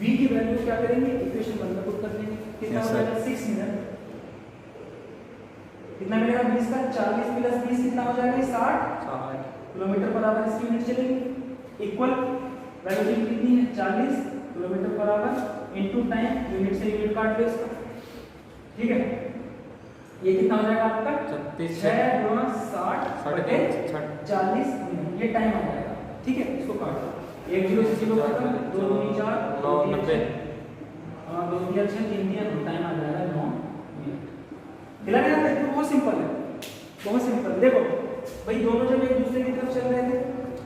v की वैल्यू क्या करेंगे? इक्वेशन 1 में पुट कर देंगे। कितना हो जाएगा? 6 मिनट, कितना मिलेगा? 20 का 40 प्लस 20 कितना हो जाएगा? 60 किलोमीटर पर आवर इसकी यूनिट चलेगी। इक्वल वेलोसिटी कितनी है? 40 kilometre per our into time, unit से यूनिट काट लो इसका। ठीक है, ये कितना हो जाएगा आपका? 6 गुणा 60 बटे 40 मिनट, ये टाइम आ जाएगा। ठीक है, इसको काट लो, 1 0 से 0 खत्म, 2 2 4 9 90, हां 2 3 6 3 3 टाइम आ जाएगा 9 मिनट। क्लियर है? ना बहुत सिंपल है, बहुत सिंपल। देखो भाई दोनों जब एक दूसरे की तरफ चल रहे थे,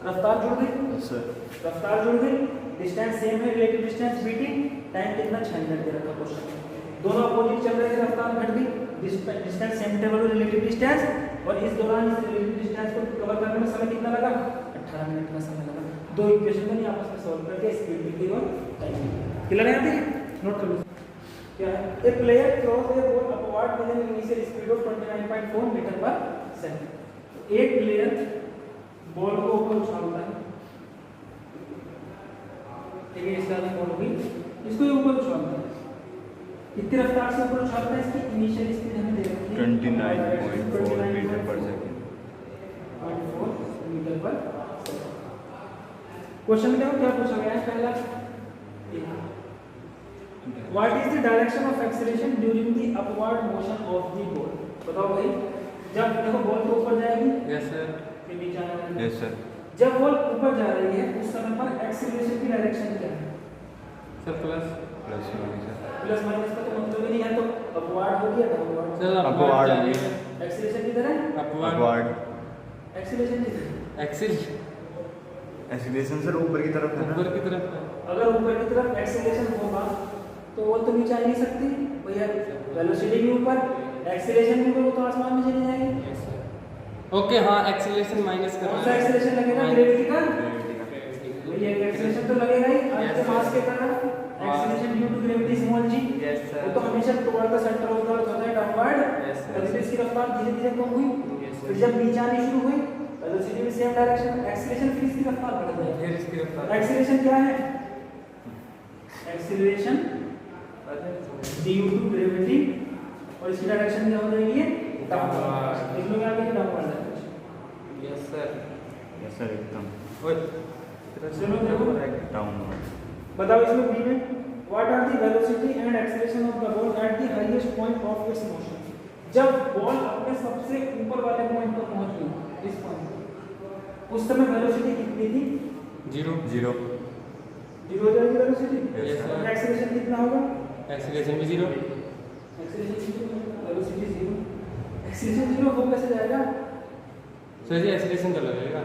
रफ्तार जुड़ गई सर, रफ्तार जुड़ गई, डिस्टेंस सेम है, रिलेटिव डिस्टेंस vt, टाइम कितना? 6 मिनट दे रखा क्वेश्चन। दोनों अपोजिट चल रहे थे, रफ्तार घट गई, distance same table relative distance, और इस दौरान इस रिलेटिव डिस्टेंस को कवर करने में समय कितना लगा? 18 मिनट का समय लगा। दो इक्वेशन को आपस में सॉल्व करके स्पीड निकली और टाइम। क्लियर है? यहाँ पे नोट कर लो। क्या है? A player throws a ball upward with an initial speed of 29.4 metre per second. एक प्लेयर बॉल को ऊपर उछालता है, ठीक है, इसका बॉल भी इसको ऊपर उछालता है, कितनी रफ्तार से ऊपर उछालता है? इसकी इनिशियल स्पीड हमें दे रखी है 29.4 metre per second. 0.4 metre per second. Question में देखो क्या पूछा गया है। पहला, what is the direction of acceleration during the upward motion of the ball? बताओ भाई, जब देखो बॉल तो ऊपर जाएगी, यस सर, फिर नीचे आएगी। Yes sir. जब बॉल ऊपर जा रही है उस समय पर एक्सीलरेशन की डायरेक्शन क्या है? Sir plus plus minus sir. Plus minus का तो मतलब ही नहीं है, तो अपवर्ड हो गया, डाउनवर्ड। सर अपवर्ड हो गया। एक्सीलरेशन किधर है? अपवर्ड। एक्सीलरेशन किधर है? एक्सीलरेशन सर ऊपर की तरफ है ना? ऊपर की तरफ। अगर ऊपर की तरफ एक्सीलरेशन होगा तो वो तो नीचे आ नहीं सकती भैया। वेलोसिटी भी ऊपर, एक्सीलरेशन भी ऊपर, वो तो आसमान में चली जाएगी। ओके हाँ, एक्सीलरेशन माइनस कौन सा करना है। एक्सीलरेशन लगेगा? ग्रेविटी का। ग्रेविटी का। भैया एक्सीलरेशन तो लगेगा ही अर्थ के मास के कारण। Acceleration due to gravity small g, yes sir. वो तो हमेशा toward the centre of the earth होता है, डाउनवर्ड। Yes, sir. तभी इसकी रफ्तार धीरे-धीरे कम हुई, Yes, sir. फिर जब नीचे आनी शुरू हुई वेलोसिटी भी सेम डायरेक्शन, एक्सीलरेशन फिर इसकी रफ्तार बढ़ जाएगी। फिर इसकी रफ्तार। एक्सीलरेशन क्या है? एक्सीलरेशन ड्यू टू ग्रेविटी, और इसकी डायरेक्शन क्या हो जाएगी? डाउनवर्ड। देख लो क्या आगे downward direction. Yes sir. Yes sir एकदम। ओए चलो देखो, डाउनवर्ड। बताओ इसमें बी में what are the velocity and acceleration of the ball at the highest point of its motion? जब बॉल अपने सबसे ऊपर वाले पॉइंट पर पहुंच गई, इस पॉइंट पर, उस समय वेलोसिटी कितनी थी? जीरो। जीरो। जीरो हो जाएगी वेलोसिटी। Yes, sir. और एक्सीलरेशन कितना होगा? एक्सीलरेशन भी zero. Acceleration zero, velocity zero. Acceleration zero हो कैसे जाएगा? सर जी एक्सीलरेशन तो लगेगा।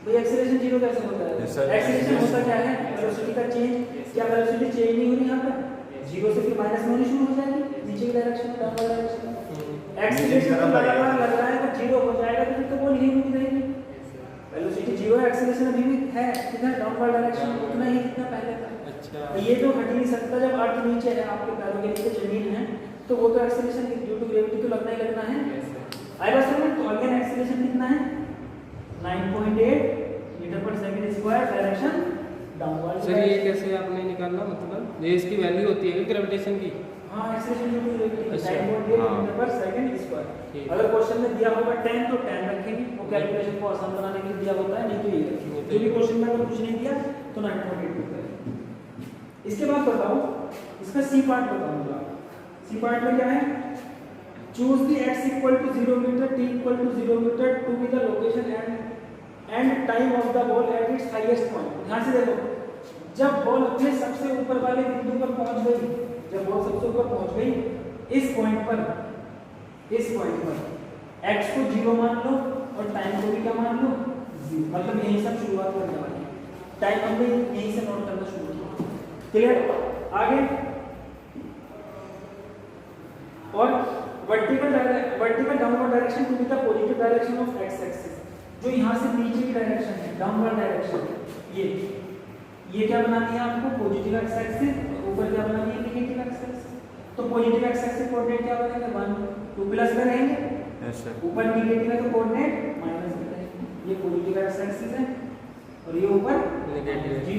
भाई एक्सीलरेशन जीरो कैसे होता है? Yes, sir. एक्सीलरेशन होता क्या है? वेलोसिटी का चेंज। क्या वेलोसिटी चेंज नहीं हो रही यहाँ पर? जीरो से फिर माइनस में होनी शुरू हो जाएगी, नीचे की डायरेक्शन में, डाउनवर्ड डायरेक्शन में। एक्सीलरेशन तो लगातार लग रहा है, तो जीरो हो जाएगा, तो फिर तो वो नहीं रुक जाएगी। वेलोसिटी जीरो है, एक्सीलरेशन अभी भी है, कितना डाउनवर्ड डायरेक्शन उतना ही जितना पहले था। अच्छा। ये तो हट ही नहीं सकता। जब अर्थ नीचे है, आपके पैरों के नीचे जमीन है, तो वो तो एक्सीलरेशन ड्यू टू ग्रेविटी तो लगना ही लगना है। आई बस में तो अगेन एक्सीलरेशन कितना है? 9.8 metre per second square, direction downward. Sir ये कैसे आपने निकाला, मतलब ये इसकी वैल्यू होती है ग्रेविटेशन की? हां, एक्सीलरेशन ड्यू टू ग्रेविटी अच्छा। 9.8 हाँ। मीटर पर सेकंड ठीक। स्क्वायर। अगर क्वेश्चन में दिया होगा 10 तो 10 रखेंगे, वो कैलकुलेशन को आसान बनाने के लिए दिया होता है, नहीं तो ये रखेंगे। जो भी क्वेश्चन में अगर कुछ नहीं दिया तो 9.8 मीटर। इसके बाद बताओ इसका सी पार्ट बताऊंगा। सी पार्ट में क्या है? Choose the x equal to 0 metre, t equal to 0 metre to be the location and time of the ball at its highest point. ध्यान से देखो, जब बॉल अपने सबसे ऊपर वाले बिंदु पर पहुंच गई, जब बॉल सबसे ऊपर पहुंच गई, इस पॉइंट पर x को 0 मान लो और टाइम को भी क्या मान लो? 0। मतलब यहीं से शुरुआत करने वाले हैं, टाइम हमने यहीं से नोट करना शुरू किया। क्लियर? आगे और vertical downward direction to be the positive direction of x axis, जो यहां से नीचे की डायरेक्शन है, डाउनवर्ड डायरेक्शन, ये क्या बनानी है आपको? Positive x axis. ऊपर क्या बनानी है? Negative x axis. तो पॉजिटिव x एक्सिस कोऑर्डिनेट क्या बनेगा? 1 2 प्लस में रहेंगे। Yes sir. ऊपर नेगेटिव है तो कोऑर्डिनेट माइनस में रहेंगे। ये पॉजिटिव x एक्सिस है और ये ऊपर नेगेटिव। जी,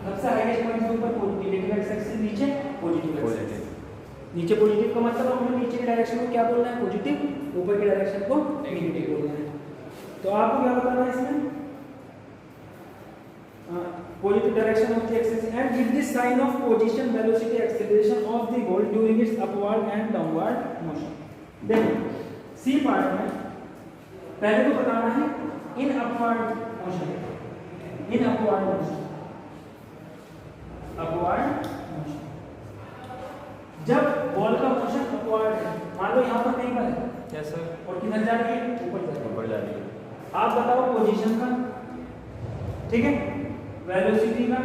सबसे हाईएस्ट पॉइंट से ऊपर नेगेटिव x एक्सिस, नीचे पॉजिटिव x एक्सिस। नीचे पॉजिटिव का मतलब हमने नीचे की डायरेक्शन को क्या बोलना है? पॉजिटिव। ऊपर की डायरेक्शन को नेगेटिव बोलना है। तो आपको क्या बताना है इसमें? Positive direction of the axis and give the sign of position, velocity, acceleration of the ball during its upward and downward motion. देखो सी पार्ट में पहले तो बताना है in upward motion, in upward motion, upward motion. जब ball का motion upward है, मान लो यहाँ पर कहीं पर है, यस सर। और किधर जा रही है? ऊपर जा रही है। ऊपर जा रही है। आप बताओ पोजीशन का, ठीक है, वेलोसिटी का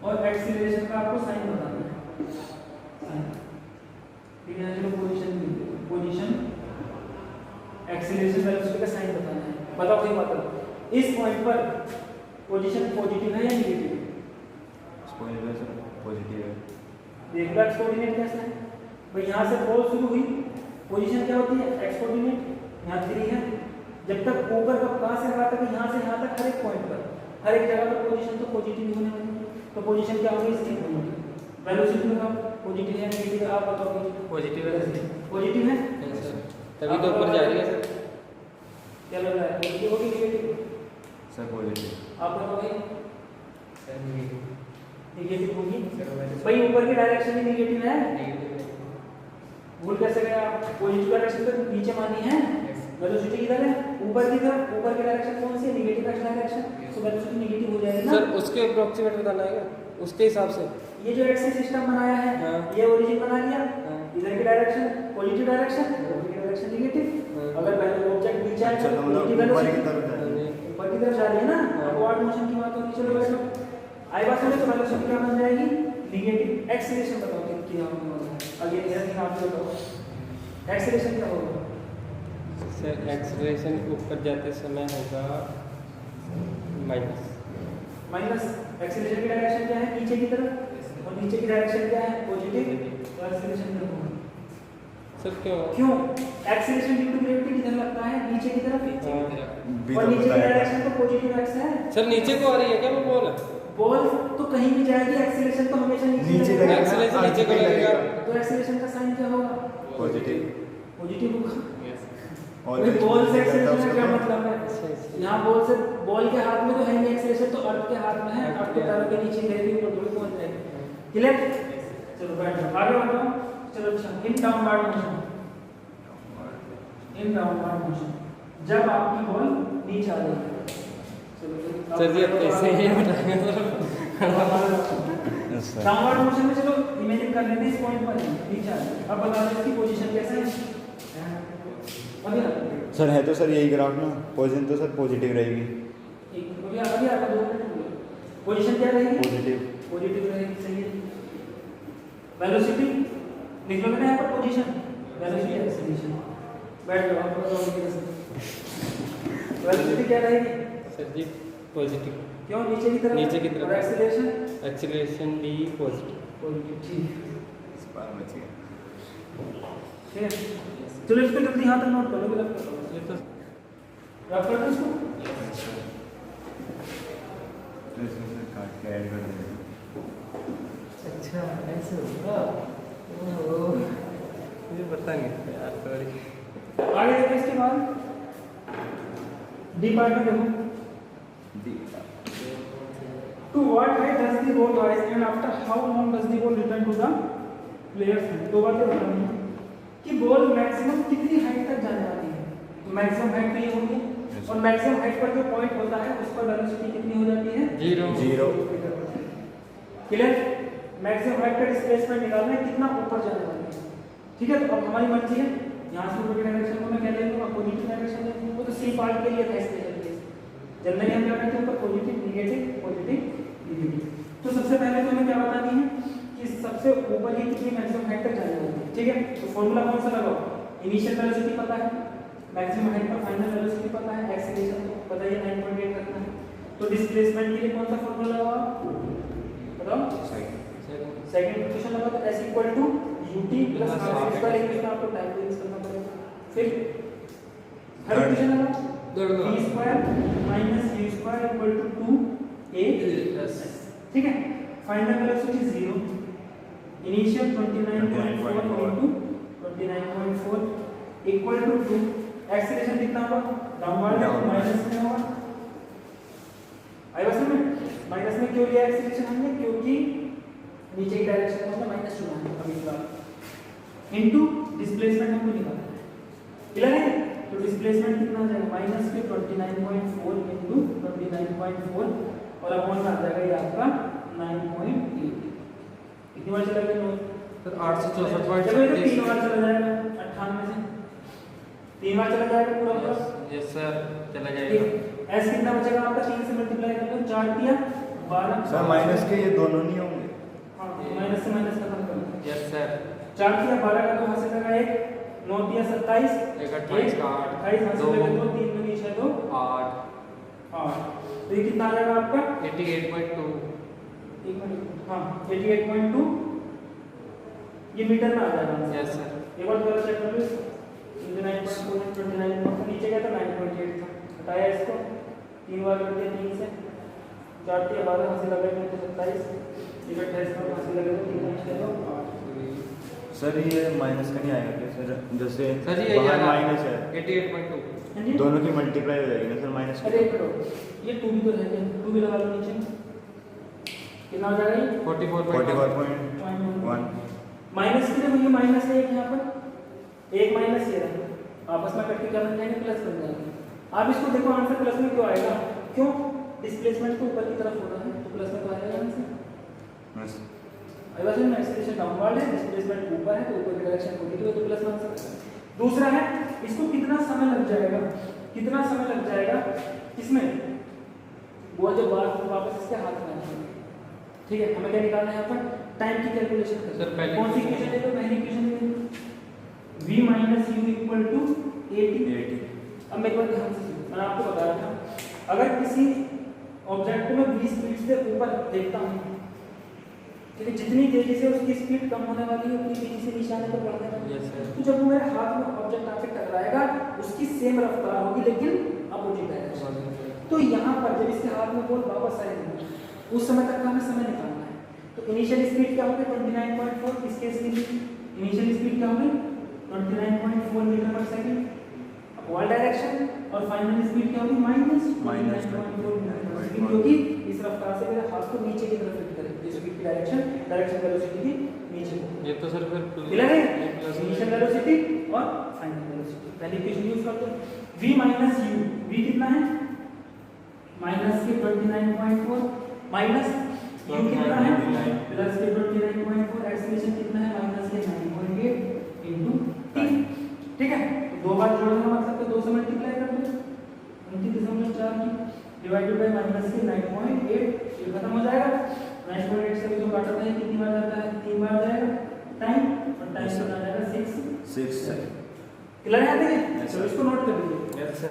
और एक्सीलरेशन का आपको साइन बताना है। ठीक है, चलो पोजीशन एक्सीलरेशन वेलोसिटी का साइन बताना है। बताओ सही बात है, इस पॉइंट पर पोजीशन पॉजिटिव है या नेगेटिव है? पॉजिटिव है सर, पॉजिटिव है। देख लो एक्स कोऑर्डिनेट कैसा है भाई। यहाँ से बॉल शुरू हुई, पोजीशन क्या होती है एक्स कोऑर्डिनेट, यहाँ 3 है। जब तक ऊपर का कहाँ से कहाँ तक, यहाँ से यहाँ तक हर एक पॉइंट पर, हर एक जगह पर पोजीशन तो पॉजिटिव होने वाली है। तो पोजीशन क्या होगी इसकी होगी, वेलोसिटी का पॉजिटिव है नेगेटिव है, आप बताओ। पॉजिटिव है। पॉजिटिव है सर, तभी तो ऊपर जा रही है सर। क्या लग रहा है, पॉजिटिव होगी नेगेटिव? Sir positive. आप बताओगे सर नेगेटिव नेगेटिव होगी सर। भाई। ऊपर की डायरेक्शन भी नेगेटिव है, भूल कैसे गए आप? पॉजिटिव डायरेक्शन तो नीचे मानी है, वेलोसिटी किधर है ऊपर की तरफ, ऊपर की डायरेक्शन कौन सी है नेगेटिव एक्स डायरेक्शन, तो वेलोसिटी नेगेटिव हो जाएगी ना सर उसके अप्रोक्सीमेट बताना है क्या, उसके हिसाब से? ये जो एक्सिस सिस्टम बनाया है हाँ। ये ओरिजिन बना लिया, हाँ। इधर की डायरेक्शन पॉजिटिव डायरेक्शन, इधर की डायरेक्शन नेगेटिव। हाँ। अगर पहले ऑब्जेक्ट नीचे आए अच्छा, तो तो मतलब पॉजिटिव ऊपर की वेलोसिटी तरफ जा रही है। ऊपर की तरफ जा रही है ना, हाँ। अपवर्ड मोशन की बात होगी। चलो बैठो, आई बात सुनो, तो वेलोसिटी क्या बन जाएगी नेगेटिव। एक्सीलरेशन बताओ कितनी होगी, आगे क्या आप बताओ एक्सीलरेशन क्या होगा? सर एक्सेलरेशन ऊपर जाते समय होगा माइनस। माइनस एक्सीलरेशन की डायरेक्शन क्या है नीचे की तरफ, और नीचे की डायरेक्शन क्या है पॉजिटिव, तो एक्सीलरेशन क्या होगा? सर क्यों? क्यों? एक्सीलरेशन ड्यू टू ग्रेविटी किधर लगता है नीचे की तरफ, भी और तो नीचे की बताया डायरेक्शन तो पॉजिटिव एक्स है। सर नीचे को आ रही है क्या वो बॉल? बॉल तो कहीं भी जाएगी, एक्सीलरेशन तो हमेशा नीचे नीचे लगेगा। लगेगा। एक्सेलरेशन नीचे को लगेगा। तो एक्सीलरेशन का साइन क्या होगा? पॉजिटिव। पॉजिटिव होगा। और अरे बॉल से करता एक्सीलरेशन का उसका क्या तो- मतलब है? यहाँ बॉल से, बॉल के हाथ में तो है नहीं एक्सीलरेशन, तो अर्थ के हाथ में है, अर्थ के पैरों के नीचे रहेगी, ऊपर थोड़ी पहुंच जाएगी। क्लियर? चलो बैठ जाओ, आगे बढ़ो। चलो अच्छा, in downward motion, in downward motion जब आपकी बॉल नीचे आ जाएगी। चलो सर जी अब कैसे ये बताएंगे? डाउनवर्ड मोशन में चलो इमेजिन कर लेते हैं इस पॉइंट पर नीचे आ जाए। अब बता दो इसकी पोजीशन कैसे है अभी ना, सर है तो सर यही ग्राफ ना, पोजीशन तो सर पॉजिटिव रहेगी। एक अभी अभी आपका 2 मिनट पोजीशन क्या रहेगी? पॉजिटिव। पॉजिटिव रहेगी, सही है। वेलोसिटी लिख लो ना यहाँ पर, पोजीशन वेलोसिटी एक्सीलरेशन। बैठ जाओ, आप बताओ कैसे वेलोसिटी क्या रहेगी? सर जी पॉजिटिव। क्यों नीचे की तरफ? नीचे की तरफ। और एक्सीलरेशन एक्सेलरेशन भी पॉजिटिव। पॉजिटिव, ठीक इस बार बच गया। ठीक है। चलो इसको जल्दी यहाँ तक नोट करो, रफ करो, ये तो रफ कर दो इसको। तो इसमें सर काट के ऐड कर देंगे। अच्छा ऐसे होगा। ओहो मुझे पता नहीं था यार, सॉरी। आगे देखो इसके बाद डी पार्ट में देखो, to what height does the ball rise and after how long does the ball return to the player's hand? दो बातें बतानी है कि बॉल मैक्सिमम कितनी हाइट तक जाने वाली है। तो मैक्सिमम हाइट तो ये होगी, और मैक्सिमम हाइट पर जो पॉइंट होता है उस पर वेलोसिटी कितनी हो जाती है? 0। क्लियर? मैक्सिमम हाइट का डिस्प्लेसमेंट निकालना है कितना ऊपर जाने वाली है। ठीक है, तो अब हमारी मर्जी है, यहाँ से ऊपर की डायरेक्शन को मैं क्या ले लूँगा, पॉजिटिव डायरेक्शन ले लूँगा। वो तो सी पार्ट के लिए था स्पेशल केस, जनरली हम क्या करते हैं ऊपर पॉजिटिव नेगेटिव पॉजिटिव नेगेटिव। तो सबसे पहले तो हमें क्या बतानी है कि सबसे ऊपर की कितनी मैक्सिमम हाइट तक जाने वाली है। ठीक है, तो फॉर्मूला कौन सा लगाओ? इनिशियल वेलोसिटी पता है, मैक्सिमम हाइट पर फाइनल वेलोसिटी पता है, एक्सीलरेशन तो पता ही है 9.8 रखना है। तो डिस्प्लेसमेंट के लिए कौन सा फॉर्मूला लगाओ बताओ? सेकंड इक्वेशन लगाओ, तो s equal to ut plus r square. Equation आपको टाइम वेरिएंस करना पड़ेगा। फिर थर्ड इक्वेशन लगाओ, v square minus u square equal to 2a। ठीक है, final velocity 0, initial 29.4 into 29.4 equal to 2। Acceleration कितना होगा? डाउनवर्ड है, माइनस में होगा। आई बस में माइनस में क्यों लिया एक्सीलरेशन हमने? क्योंकि नीचे की डायरेक्शन में हमने माइनस चुना है अभी फिलहाल। इनटू डिस्प्लेसमेंट हमको निकालना है। क्लियर है? तो डिस्प्लेसमेंट कितना आ जाएगा? माइनस के 29.4 into 29.4 और अपॉन में आ जाएगा ये आपका 9.8। कितनी बार चला गया? सर 864 चलो ये 3 बार चला जाएगा 98 से, 3 बार चला जाएगा पूरा पूरा। यस सर चला जाएगा। एस कितना बचेगा आपका? 3 से मल्टीप्लाई कर लो, 4 दिया 12। सर माइनस के ये दोनों नहीं होंगे। हाँ, माइनस से माइनस खत्म कर लो। Yes sir. 4 दिया 12 का 2 हाथ से लगा 1, 9 दिया 27, 28 का 8, 28 हाथ से लगा 2, 3 में 6 2 8, 8। तो ये कितना आ जाएगा आपका? 88.2। एक मिनट, हाँ 88.2 ये मीटर में आ जाएगा आंसर। Yes sir. एक बार दोबारा चेक कर लो इसको। 29.29 नीचे क्या था 9.8 था, हटाया इसको 3 बार कर दिया 3 से 4 के 12 हासिल लगे तो 27 ये 28 का हासिल लगे तो 3 से 8 सर ये माइनस का नहीं आएगा क्या सर? जैसे सर ये बाहर माइनस है 88.2 हाँ जी। दोनों की मल्टीप्लाई हो जाएगी ना सर माइनस अरे एक मिनट, ये 2 भी तो है, 2 भी लगा लो नीचे, कितना हो जाएगा ये 44.1 माइनस के लिए ये माइनस है एक यहाँ पर, एक माइनस ये रहा, आपस में कट के क्या बन जाएंगे प्लस बन जाएंगे। आप इसको देखो आंसर प्लस में क्यों आएगा, क्यों डिस्प्लेसमेंट तो ऊपर की तरफ हो रहा है तो प्लस में तो आएगा आंसर। बस वैसे में एक्सेलरेशन डाउनवर्ड है, डिस्प्लेसमेंट ऊपर है तो ऊपर की डायरेक्शन पॉजिटिव है तो प्लस में आंसर। दूसरा है इसको कितना समय लग जाएगा, कितना समय लग जाएगा इसमें वो जब वापस इसके हाथ में आएगा। ठीक है, हमें क्या निकालना है यहाँ पर टाइम की कैलकुलेशन सर, करना है। पहले कौन सी इक्वेशन है तो पहली इक्वेशन है v minus u equal to 80। अब मैं एक बार ध्यान से सुनो, मैं आपको बता रहा था अगर किसी ऑब्जेक्ट को मैं 20 स्पीड से ऊपर देखता हूँ, क्योंकि जितनी तेजी से उसकी स्पीड कम होने वाली है उतनी तेजी से निशाने पर बढ़ने वाली है। Yes sir. तो जब वो मेरे हाथ में ऑब्जेक्ट आके टकराएगा उसकी सेम रफ्तार होगी लेकिन अपोजिट डायरेक्शन। तो यहाँ पर जब इसके हाथ में बॉल वापस आएगी उस समय तक का हमें समय निकालना है। तो इनिशियल स्पीड क्या होगी 29.4, इस केस में इनिशियल स्पीड क्या होगी 29.4 metre per second upward direction, और फाइनल स्पीड क्या होगी माइनस -29.4 मीटर पर सेकंड, क्योंकि इस रफ्तार से मेरे हाथ को नीचे की तरफ हिट करेगी, स्पीड की डायरेक्शन वेलोसिटी की नीचे को। ये तो सर फिर क्लियर है, इनिशियल वेलोसिटी और फाइनल वेलोसिटी। पहली इक्वेशन यूज करते हैं v माइनस u, v कितना है माइनस के 29.4 माइनस u कितना है प्लस के 29.4, एक्सेलरेशन कितना है माइनस के 9.8 इनटू 3। ठीक है, तो दो बार जोड़ने का मतलब तो 2 से मल्टीप्लाई कर दो 29.4 की डिवाइडेड बाय माइनस के 9.8, ये खत्म हो जाएगा। 9.8 से जो काटा था कितनी बार जाता है 3 बार जाएगा टाइम, और टाइम से आ जाएगा 6 6 क्लियर है? चलो इसको नोट कर लीजिए। Yes sir.